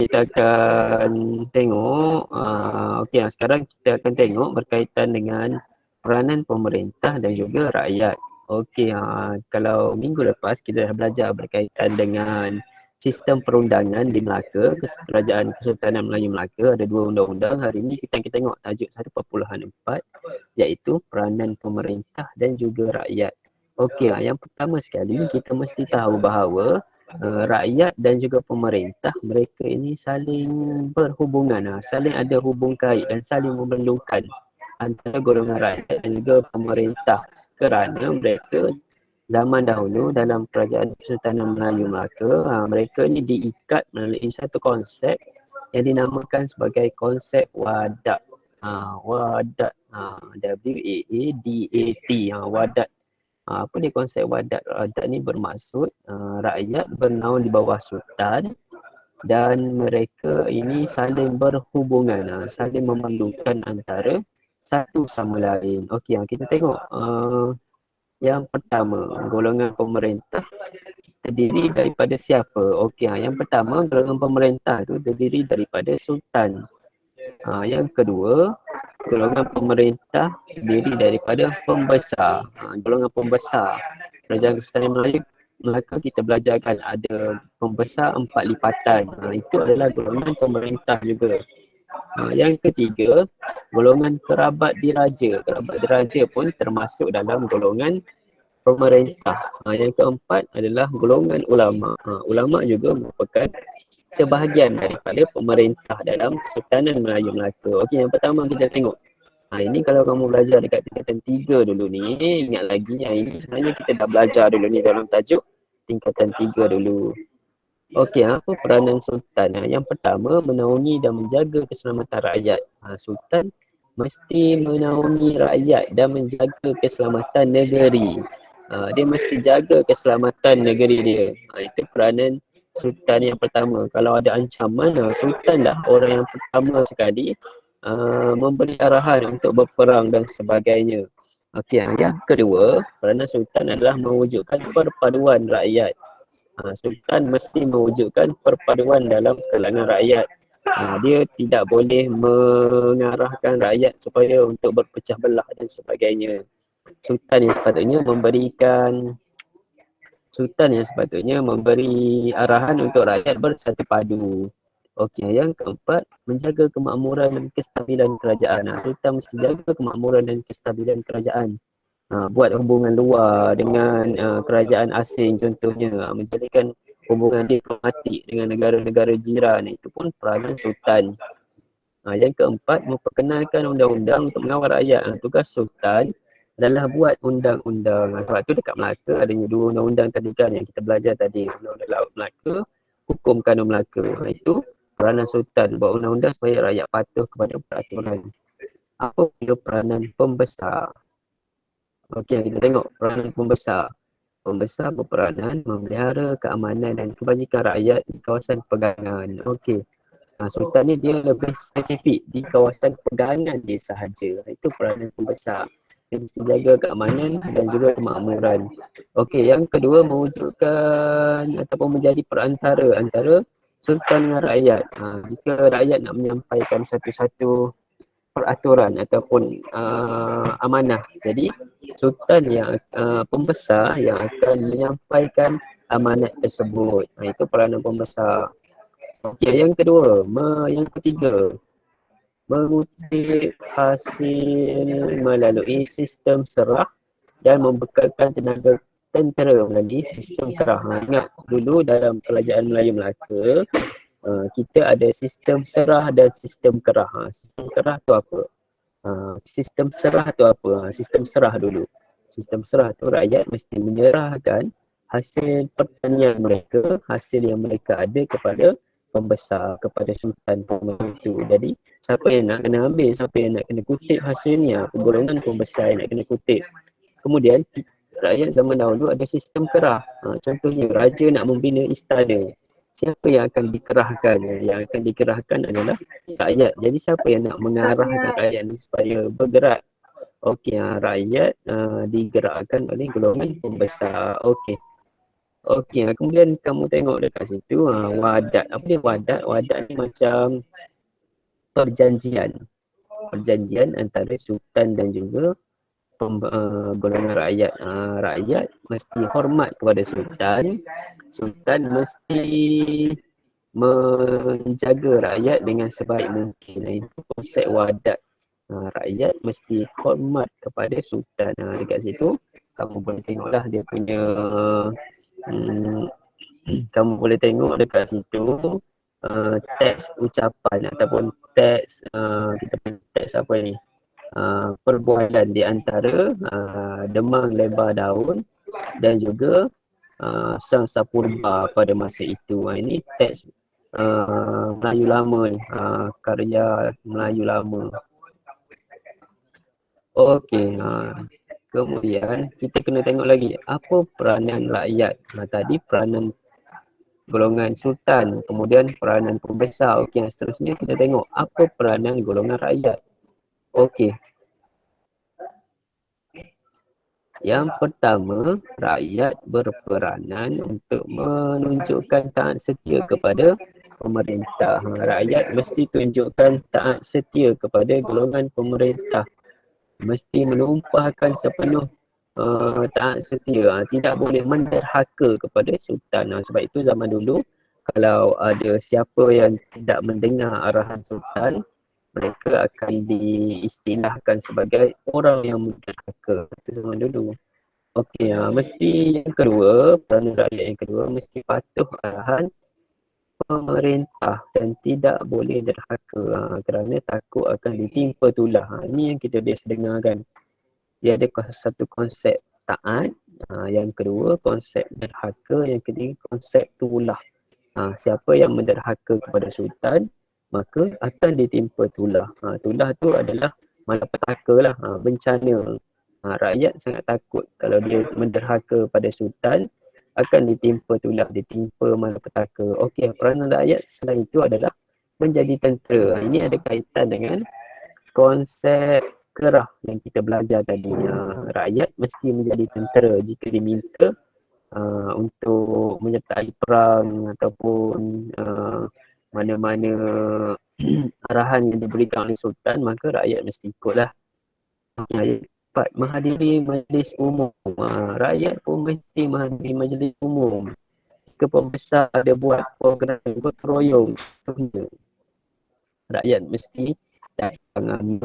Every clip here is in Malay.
kita akan tengok, sekarang kita akan tengok berkaitan dengan peranan pemerintah dan juga rakyat. Kalau minggu lepas kita dah belajar berkaitan dengan sistem perundangan di Melaka, Kerajaan Kesultanan Melayu Melaka, ada 2 undang-undang. Hari ini kita akan tengok tajuk 1.4 iaitu peranan pemerintah dan juga rakyat. Yang pertama sekali kita mesti tahu bahawa rakyat dan juga pemerintah, mereka ini saling berhubungan, saling ada hubung kait dan saling memerlukan antara golongan rakyat dan juga pemerintah, kerana mereka zaman dahulu dalam Kerajaan Kesultanan Melayu Melaka, mereka ni diikat melalui satu konsep yang dinamakan sebagai konsep wadat. Wadat, WAADAT, wadat. Apa dia konsep wadat? Wadat ni bermaksud rakyat bernaung di bawah sultan dan mereka ini saling berhubungan, saling memerlukan antara satu sama lain. Kita tengok yang pertama, golongan pemerintah terdiri daripada siapa? Yang pertama, golongan pemerintah tu terdiri daripada sultan. Yang kedua, golongan pemerintah terdiri daripada pembesar. Golongan pembesar, Kerajaan Kesultanan Melayu Melaka kita belajarkan ada pembesar 4 lipatan. Itu adalah golongan pemerintah juga. Yang ketiga, golongan kerabat diraja. Kerabat diraja pun termasuk dalam golongan pemerintah. Yang keempat adalah golongan ulama. Ulama juga merupakan sebahagian daripada pemerintah dalam Kesultanan Melayu Melaka. Yang pertama kita tengok. Ini kalau kamu belajar dekat tingkatan 3 dulu ni, ingat lagi yang ini sebenarnya kita dah belajar dulu ni dalam tajuk tingkatan 3 dulu. Apa peranan sultan? Yang pertama, menaungi dan menjaga keselamatan rakyat. Sultan mesti menaungi rakyat dan menjaga keselamatan negeri. Dia mesti jaga keselamatan negeri dia. Itu peranan sultan yang pertama. Kalau ada ancaman, sultan lah orang yang pertama sekali memberi arahan untuk berperang dan sebagainya. Yang kedua, peranan sultan adalah mewujudkan perpaduan rakyat. Sultan mesti mewujudkan perpaduan dalam kalangan rakyat. Dia tidak boleh mengarahkan rakyat supaya untuk berpecah belah dan sebagainya. Sultan yang sepatutnya memberi arahan untuk rakyat bersatu padu. Yang keempat, menjaga kemakmuran dan kestabilan kerajaan. Sultan mesti jaga kemakmuran dan kestabilan kerajaan. Buat hubungan luar dengan kerajaan asing contohnya, menjadikan hubungan diplomatik dengan negara-negara jiran, itu pun peranan sultan. Yang keempat, memperkenalkan undang-undang untuk mengawal rakyat. Tugas sultan adalah buat undang-undang. Sebab tu dekat Melaka adanya 2 undang-undang tadi kan yang kita belajar tadi, Undang-Undang Laut Melaka, Hukum Kanun Melaka. Itu peranan sultan, buat undang-undang supaya rakyat patuh kepada peraturan. Apa pula peranan pembesar? Kita tengok peranan pembesar. Pembesar berperanan memelihara keamanan dan kebajikan rakyat di kawasan pegangan. Sultan ni dia lebih spesifik di kawasan pegangan dia sahaja. Itu peranan pembesar. Dia mesti jaga keamanan dan juga kemakmuran. Yang kedua, mewujudkan ataupun menjadi perantara antara sultan dengan rakyat. Jika rakyat nak menyampaikan satu-satu peraturan ataupun amanah, jadi sultan yang pembesar yang akan menyampaikan amanat tersebut. Itu peranan pembesar. Yang ketiga, mengutip hasil melalui sistem serah dan membekalkan tenaga tentera melalui sistem kerah. Ingat dulu dalam Kerajaan Melayu Melaka, kita ada sistem serah dan sistem kerah. Sistem kerah tu apa? Sistem serah tu apa? Sistem serah dulu. Sistem serah tu rakyat mesti menyerahkan hasil pertanian mereka, hasil yang mereka ada kepada pembesar, kepada sultan pembantu. Jadi siapa yang nak kena ambil, siapa yang nak kena kutip hasilnya, golongan pembesar yang nak kena kutip. Kemudian rakyat zaman dahulu ada sistem kerah. Contohnya raja nak membina istana, siapa yang akan dikerahkan? Yang akan dikerahkan adalah rakyat. Jadi siapa yang nak mengarahkan rakyat ni supaya bergerak? Rakyat digerakkan oleh golongan pembesar. Okey, kemudian kamu tengok dekat situ wadat. Apa dia wadat? Wadat ni macam perjanjian. Perjanjian antara sultan dan juga golongan rakyat. Rakyat mesti hormat kepada sultan. Sultan mesti menjaga rakyat dengan sebaik mungkin. Itu konsep wadat. Rakyat mesti hormat kepada sultan. Dekat situ kamu boleh tengoklah dia punya hmm, kamu boleh tengok dekat situ teks ucapan ataupun teks kita panggil teks apa ni, perbualan di antara Demang Lebar Daun dan juga Sang Sapurba pada masa itu. Ini teks Melayu lama ni, karya Melayu lama. Okey, kemudian kita kena tengok lagi apa peranan rakyat. Tadi peranan golongan sultan, kemudian peranan pembesar. Okey, seterusnya kita tengok apa peranan golongan rakyat. Okey. Yang pertama, rakyat berperanan untuk menunjukkan taat setia kepada pemerintah. Rakyat mesti tunjukkan taat setia kepada golongan pemerintah. Mesti menumpahkan sepenuh taat setia. Tidak boleh menderhaka kepada sultan. Sebab itu zaman dulu kalau ada siapa yang tidak mendengar arahan sultan, mereka akan diistilahkan sebagai orang yang menderhaka. Itu zaman dulu. Okey, mesti yang kedua, peranan rakyat yang kedua mesti patuh arahan pemerintah dan tidak boleh derhaka kerana takut akan ditimpa tulah. Ini yang kita biasa dengar kan. Dia ada satu konsep taat, yang kedua konsep derhaka, yang ketiga konsep tulah. Siapa yang menderhaka kepada sultan, maka akan ditimpa tulah. Tulah tu adalah malapetaka lah, bencana. Rakyat sangat takut kalau dia menderhaka pada sultan, akan ditimpa tulah, ditimpa malapetaka. Okey, peranan rakyat selain itu adalah menjadi tentera. Ini ada kaitan dengan konsep kerah yang kita belajar tadi. Rakyat mesti menjadi tentera jika diminta untuk menyertai perang ataupun mana-mana arahan yang diberikan oleh sultan, maka rakyat mesti ikutlah. Ayat 4, menghadiri majlis umum. Rakyat pun mesti menghadiri majlis umum. Jika pembesar dia buat program gotong royong, rakyat mesti datang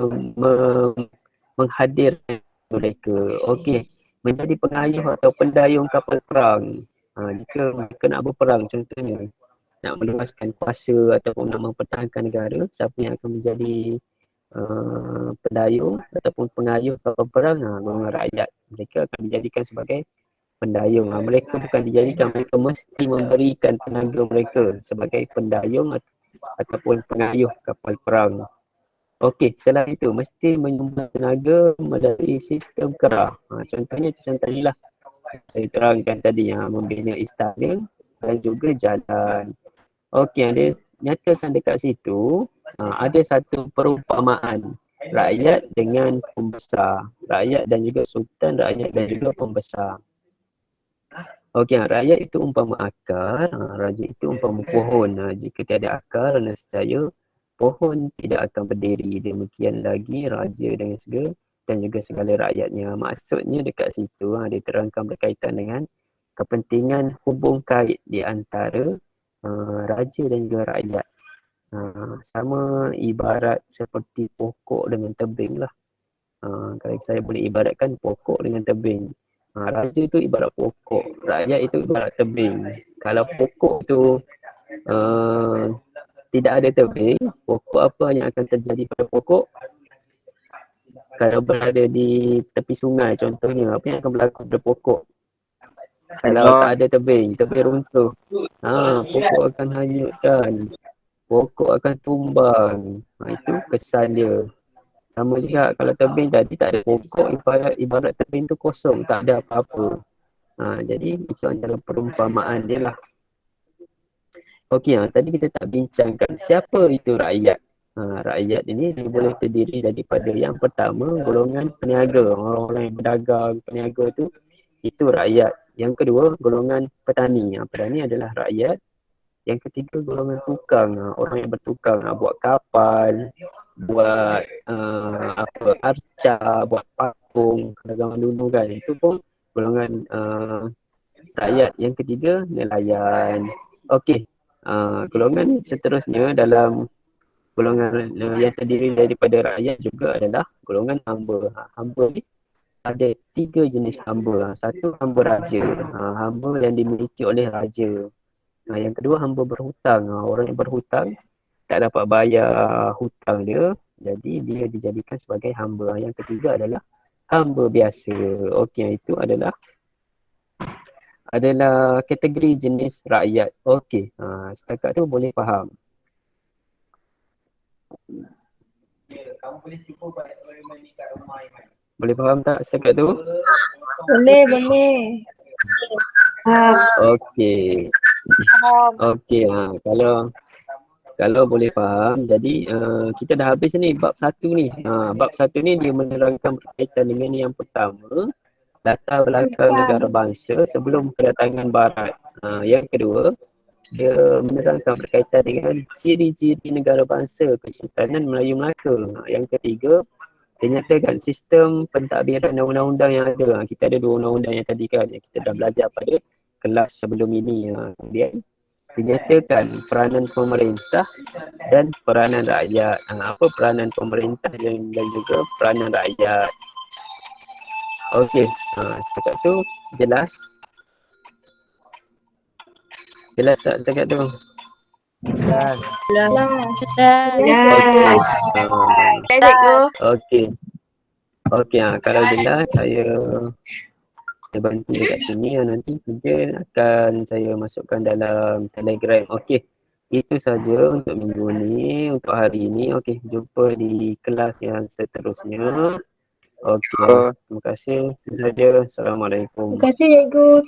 menghadirkan mereka. Okey, menjadi pengayuh atau pendayung kapal perang. Jika mereka nak berperang, contohnya nak meluaskan kuasa ataupun nak mempertahankan negara, siapa yang akan menjadi pendayung ataupun pengayuh kapal perang? Golongan rakyat. Mereka akan dijadikan sebagai pendayung. Mereka bukan dijadikan, mereka mesti memberikan tenaga mereka sebagai pendayung ataupun pengayuh kapal perang. Okey, selain itu mesti menyumbang tenaga melalui sistem kerah. Contohnya macam tadilah saya terangkan tadi, membina istana dan juga jalan. Okey, ada nyatakan dekat situ ada satu perumpamaan rakyat dengan pembesar, rakyat dan juga sultan, rakyat dan juga pembesar. Okey, rakyat itu umpama akar, raja itu umpama pohon. Jika tiada akar, nescaya pohon tidak akan berdiri. Demikian lagi raja dan juga segala rakyatnya. Maksudnya dekat situ diterangkan berkaitan dengan kepentingan hubung kait di antara raja dan juga rakyat. Sama ibarat seperti pokok dengan tebing lah. Kalau saya boleh ibaratkan pokok dengan tebing. Raja itu ibarat pokok, rakyat itu ibarat tebing. Kalau pokok itu tidak ada tebing, pokok apa yang akan terjadi pada pokok? Kalau berada di tepi sungai contohnya, apa yang akan berlaku pada pokok? Kalau tak ada tebing runtuh. Pokok akan hanyutkan. Pokok akan tumbang. Itu kesan dia. Sama juga kalau tebing tadi tak ada pokok, ibarat tebing tu kosong, tak ada apa-apa. Jadi itu adalah perumpamaan dia lah. Okey, tadi kita tak bincangkan siapa itu rakyat. Rakyat ini dia boleh terdiri daripada yang pertama golongan peniaga, orang-orang yang berdagang, peniaga tu Itu rakyat. Yang kedua, golongan petani. Petani adalah rakyat. Yang ketiga, golongan tukang. Orang yang bertukang, buat kapal, buat arca, buat patung pada zaman dulu kan. Itu pun golongan rakyat. Yang ketiga, nelayan. Okey. Golongan seterusnya dalam golongan yang terdiri daripada rakyat juga adalah golongan hamba. Hamba ni ada 3 jenis hamba. Satu, hamba raja. Hamba yang dimiliki oleh raja. Yang kedua, hamba berhutang. Orang yang berhutang tak dapat bayar hutang dia, jadi dia dijadikan sebagai hamba. Yang ketiga adalah hamba biasa. Okey, itu adalah kategori jenis rakyat. Okey, setakat tu boleh faham. Kamu boleh cuba buat eksperimen ni kat rumah, Iman. Boleh faham tak setakat tu? Boleh. Okey. Okey, kalau boleh faham, jadi kita dah habis ni bab 1 ni. Bab 1 ni dia menerangkan berkaitan dengan yang pertama, latar belakang negara bangsa sebelum kedatangan barat. Yang kedua, dia menerangkan berkaitan dengan ciri-ciri negara bangsa Kesultanan Melayu Melaka. Yang ketiga, dia nyatakan sistem pentadbiran undang-undang yang ada. Kita ada 2 undang-undang yang tadi kan, yang kita dah belajar pada kelas sebelum ini. Kemudian dinyatakan peranan pemerintah dan peranan rakyat. Apa peranan pemerintah dan juga peranan rakyat. Okey, setakat tu jelas? Jelas tak setakat tu? Dah. Okey. Kalau jelas saya bantu dekat sini. Nanti kerja akan saya masukkan dalam Telegram. Okey. Itu saja untuk minggu ni, untuk hari ini. Okey, jumpa di kelas yang seterusnya. Okey. Terima kasih. Itu saja. Assalamualaikum. Terima kasih, Cikgu.